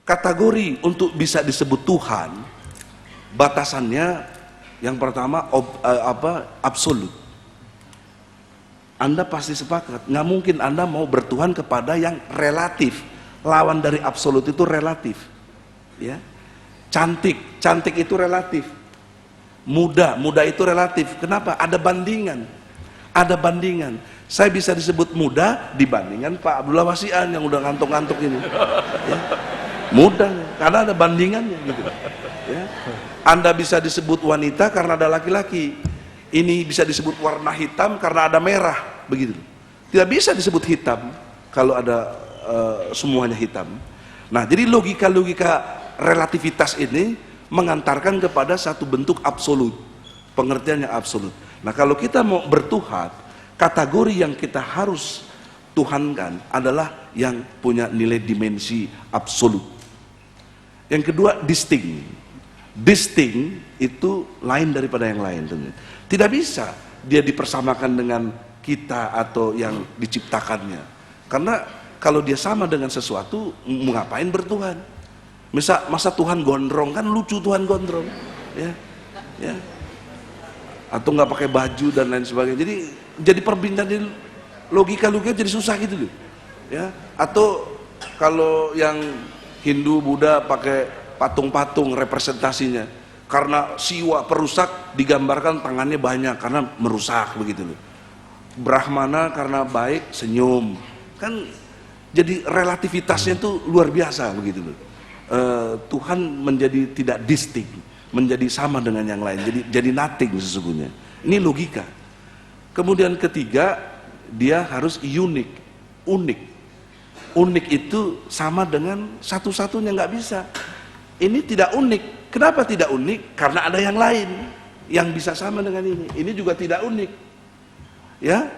Kategori untuk bisa disebut Tuhan, batasannya yang pertama absolut. Anda pasti sepakat, nggak mungkin Anda mau bertuhan kepada yang relatif. Lawan dari absolut itu relatif, ya. Cantik itu relatif. Muda itu relatif. Kenapa? Ada bandingan. Saya bisa disebut muda dibandingkan Pak Abdullah Wasian yang udah ngantuk-ngantuk ini, ya. Mudah, karena ada bandingannya gitu, ya. Anda bisa disebut wanita karena ada laki-laki. Ini bisa disebut warna hitam karena ada merah, begitu. Tidak bisa disebut hitam kalau ada semuanya hitam. Nah, jadi logika relativitas ini mengantarkan kepada satu bentuk absolut, pengertian yang absolut. Nah, kalau kita mau bertuhan, kategori yang kita harus tuhankan adalah yang punya nilai dimensi absolut. Yang kedua, distinct itu lain daripada yang lain. Tidak bisa dia dipersamakan dengan kita atau yang diciptakannya, karena kalau dia sama dengan sesuatu, mau ngapain bertuhan? Masa Tuhan gondrong, kan lucu Tuhan gondrong, ya. Atau nggak pakai baju dan lain sebagainya. Jadi perbincangan logika jadi susah gitu loh, ya. Atau kalau yang Hindu, Buddha pakai patung-patung representasinya, karena siwa perusak digambarkan tangannya banyak karena merusak, begitu loh. Brahmana karena baik senyum, kan jadi relativitasnya itu luar biasa, begitu loh. Tuhan menjadi tidak distinct, menjadi sama dengan yang lain, jadi nothing sesungguhnya. Ini logika. Kemudian ketiga, dia harus unik itu sama dengan satu-satunya, nggak bisa. Ini tidak unik. Kenapa tidak unik? Karena ada yang lain yang bisa sama dengan ini. Ini juga tidak unik, ya.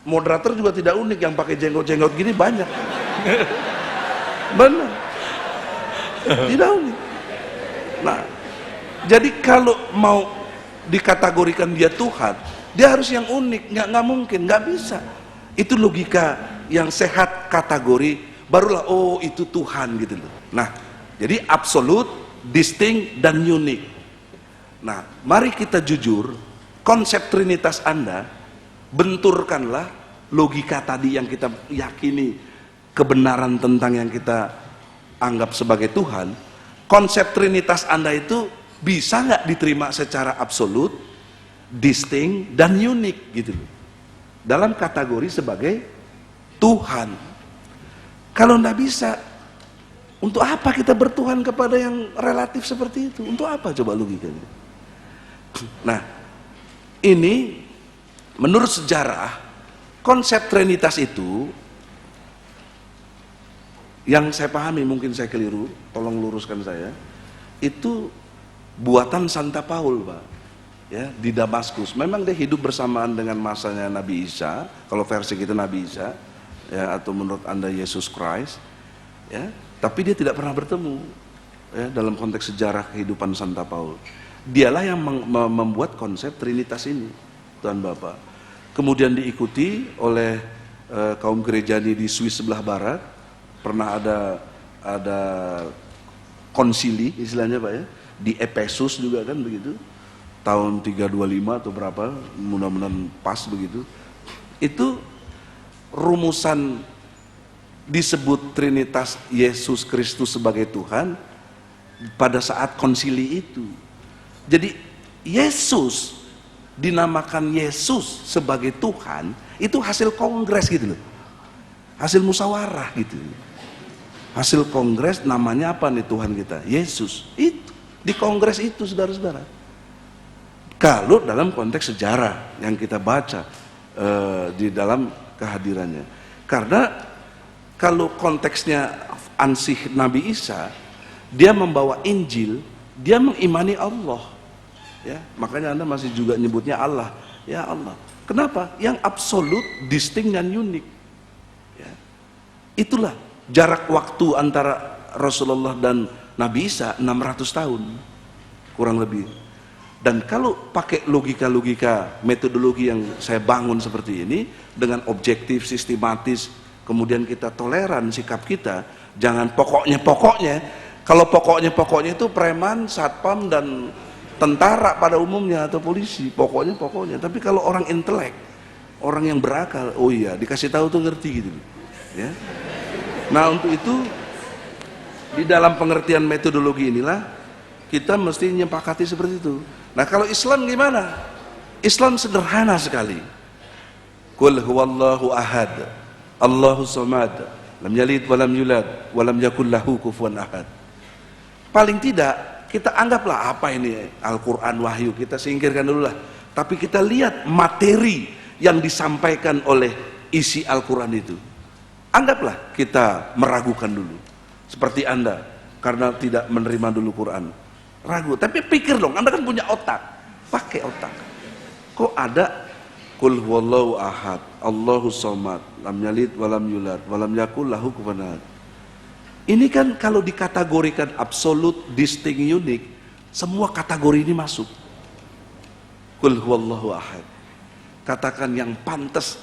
Moderator juga tidak unik, yang pakai jenggot-jenggot gini banyak. Benar, tidak unik. Nah, jadi kalau mau dikategorikan dia Tuhan, dia harus yang unik. Nggak mungkin, nggak bisa. Itu logika yang sehat kategori, barulah oh itu Tuhan, gitu loh. Nah, jadi absolut, distinct, dan unik. Nah, mari kita jujur, konsep Trinitas Anda benturkanlah logika tadi yang kita yakini kebenaran tentang yang kita anggap sebagai Tuhan. Konsep Trinitas Anda itu bisa nggak diterima secara absolut, distinct, dan unik, gitu loh, dalam kategori sebagai Tuhan. Kalau nggak bisa, untuk apa kita bertuhan kepada yang relatif seperti itu? Untuk apa coba logikanya? Nah, ini menurut sejarah, konsep Trinitas itu yang saya pahami, mungkin saya keliru, tolong luruskan saya, itu buatan Santa Paul, Pak, ya, di Damaskus. Memang dia hidup bersamaan dengan masanya Nabi Isa, kalau versi kita Nabi Isa, ya, atau menurut Anda Yesus Christ, ya, tapi dia tidak pernah bertemu, ya, dalam konteks sejarah kehidupan Santa Paul. Dialah yang membuat konsep Trinitas ini, Tuhan Bapa. Kemudian diikuti oleh kaum gereja di Swiss sebelah barat. Pernah ada konsili istilahnya, Pak, ya, di Efesus juga kan begitu, tahun 325 atau berapa, mudah-mudahan pas begitu. Itu rumusan disebut Trinitas Yesus Kristus sebagai Tuhan pada saat konsili itu. Jadi Yesus dinamakan Yesus sebagai Tuhan itu hasil kongres, gitu loh, hasil musyawarah gitu. Hasil kongres, namanya apa nih Tuhan kita? Yesus. Itu di kongres itu, saudara-saudara. Kalau dalam konteks sejarah yang kita baca di dalam kehadirannya, karena kalau konteksnya ansih Nabi Isa, dia membawa Injil, dia mengimani Allah, ya, makanya Anda masih juga nyebutnya Allah, ya Allah. Kenapa? Yang absolut, distinct, dan unik, ya. Itulah jarak waktu antara Rasulullah dan Nabi Isa 600 tahun kurang lebih. Dan kalau pakai logika-logika metodologi yang saya bangun seperti ini, dengan objektif, sistematis, kemudian kita toleran sikap kita, jangan pokoknya, Kalau pokoknya itu preman, satpam, dan tentara pada umumnya atau polisi, pokoknya. Tapi kalau orang intelek, orang yang berakal, oh iya, dikasih tahu tuh ngerti gitu, ya. Nah, untuk itu di dalam pengertian metodologi inilah kita mesti menyepakati seperti itu. Nah, kalau Islam gimana? Islam sederhana sekali. Qul huwallahu ahad, Allahus samad, lam yalid walam yulad, walam yakul lahu kufuwan ahad. Paling tidak kita anggaplah apa ini Al-Quran wahyu, kita singkirkan dulu lah. Tapi kita lihat materi yang disampaikan oleh isi Al-Quran itu. Anggaplah kita meragukan dulu. Seperti Anda, karena tidak menerima dulu Quran. Ragu, tapi pikir dong, Anda kan punya otak. Pakai otak. Kok ada Qul huwallahu ahad, Allahus samad, lam yalid walam yulad, walam yakul lahu kufuwan ahad. Ini kan kalau dikategorikan absolut, distinct, unik, semua kategori ini masuk. Qul huwallahu ahad. Katakan yang pantas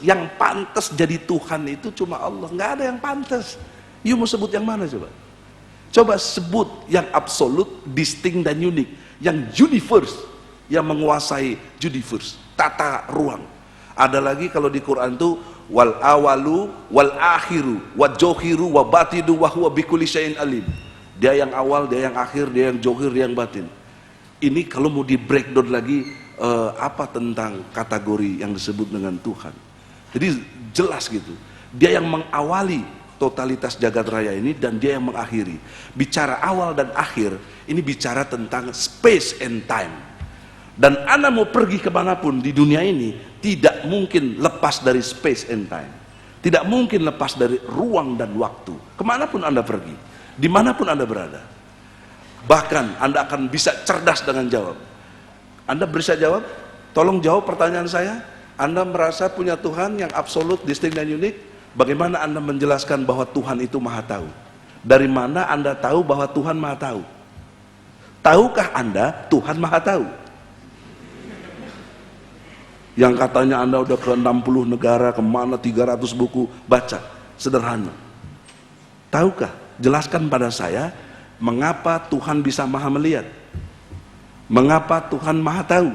jadi Tuhan itu cuma Allah, nggak ada yang pantas. You mau sebut yang mana coba? Coba sebut yang absolut, distinct dan unik, yang universe, yang menguasai universe, tata ruang. Ada lagi kalau di Quran tuh wal awalu wal akhiru wa johiru wa batidu wa huwa bikulli syai'in alim. Dia yang awal, dia yang akhir, dia yang johir, dia yang batin. Ini kalau mau di breakdown lagi, apa tentang kategori yang disebut dengan Tuhan. Jadi jelas gitu. Dia yang mengawali totalitas jagat raya ini dan dia yang mengakhiri. Bicara awal dan akhir, ini bicara tentang space and time. Dan Anda mau pergi kemanapun di dunia ini, tidak mungkin lepas dari space and time. Tidak mungkin lepas dari ruang dan waktu. Kemanapun Anda pergi, dimanapun Anda berada. Bahkan Anda akan bisa cerdas dengan jawab. Anda bisa jawab? Tolong jawab pertanyaan saya. Anda merasa punya Tuhan yang absolut, distinct dan unik. Bagaimana Anda menjelaskan bahwa Tuhan itu maha tahu? Dari mana Anda tahu bahwa Tuhan maha tahu? Tahukah Anda Tuhan maha tahu? Yang katanya Anda udah ke 60 negara, kemana 300 buku baca, sederhana. Tahukah? Jelaskan pada saya mengapa Tuhan bisa maha melihat, mengapa Tuhan maha tahu.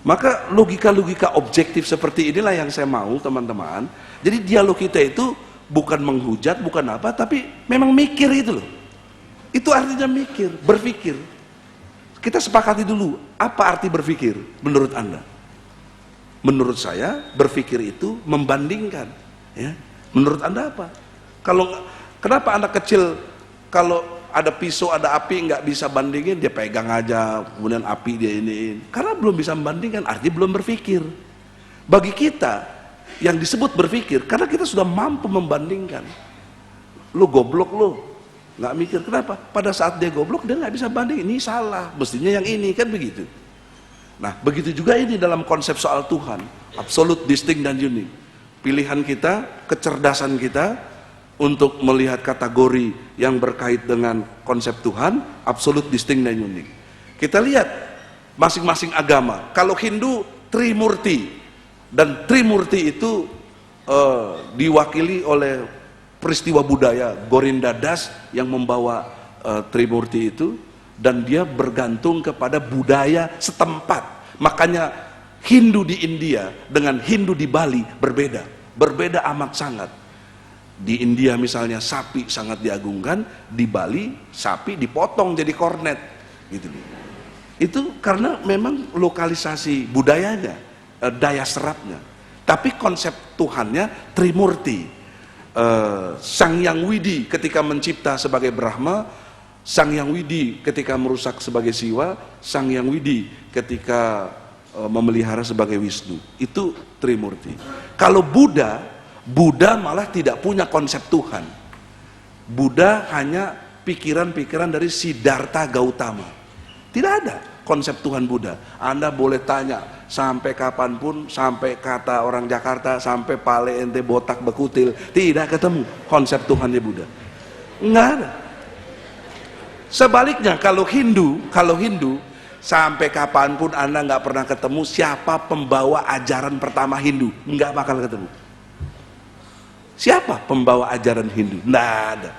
Maka logika-logika objektif seperti inilah yang saya mau, teman-teman. Jadi dialog kita itu bukan menghujat, bukan apa, tapi memang mikir itu loh. Itu artinya mikir, berpikir. Kita sepakati dulu, apa arti berpikir menurut Anda? Menurut saya berpikir itu membandingkan, ya. Menurut Anda apa? Kenapa anak kecil kalau ada pisau, ada api nggak bisa bandingin, dia pegang aja, kemudian api dia ini, karena belum bisa membandingkan, artinya belum berpikir. Bagi kita yang disebut berpikir, karena kita sudah mampu membandingkan. Lu goblok lu, nggak mikir, kenapa? Pada saat dia goblok dia nggak bisa banding, ini salah, mestinya yang ini, kan begitu. Nah, begitu juga ini dalam konsep soal Tuhan, absolut, distinct dan unik. Pilihan kita, kecerdasan kita untuk melihat kategori yang berkait dengan konsep Tuhan, absolut, distinct dan unik. Kita lihat masing-masing agama. Kalau Hindu Trimurti, dan Trimurti itu diwakili oleh peristiwa budaya Gorinda Das yang membawa Trimurti itu. Dan dia bergantung kepada budaya setempat. Makanya Hindu di India dengan Hindu di Bali berbeda amat sangat. Di India misalnya sapi sangat diagungkan, di Bali sapi dipotong jadi kornet gitu. Itu karena memang lokalisasi budayanya, daya serapnya. Tapi konsep Tuhannya Trimurti. Sang Yang Widi ketika mencipta sebagai Brahma, Sang Yang Widi ketika merusak sebagai Siwa, Sang Yang Widi ketika memelihara sebagai Wisnu. Itu Trimurti. Kalau Buddha malah tidak punya konsep Tuhan. Buddha hanya pikiran-pikiran dari Siddhartha Gautama. Tidak ada konsep Tuhan Buddha. Anda boleh tanya sampai kapanpun, sampai kata orang Jakarta, sampai pale ente botak bekutil, tidak ketemu konsep Tuhannya Buddha. Enggak ada. Sebaliknya kalau Hindu sampai kapanpun Anda nggak pernah ketemu siapa pembawa ajaran pertama Hindu, nggak bakal ketemu. Siapa pembawa ajaran Hindu? Nggak ada.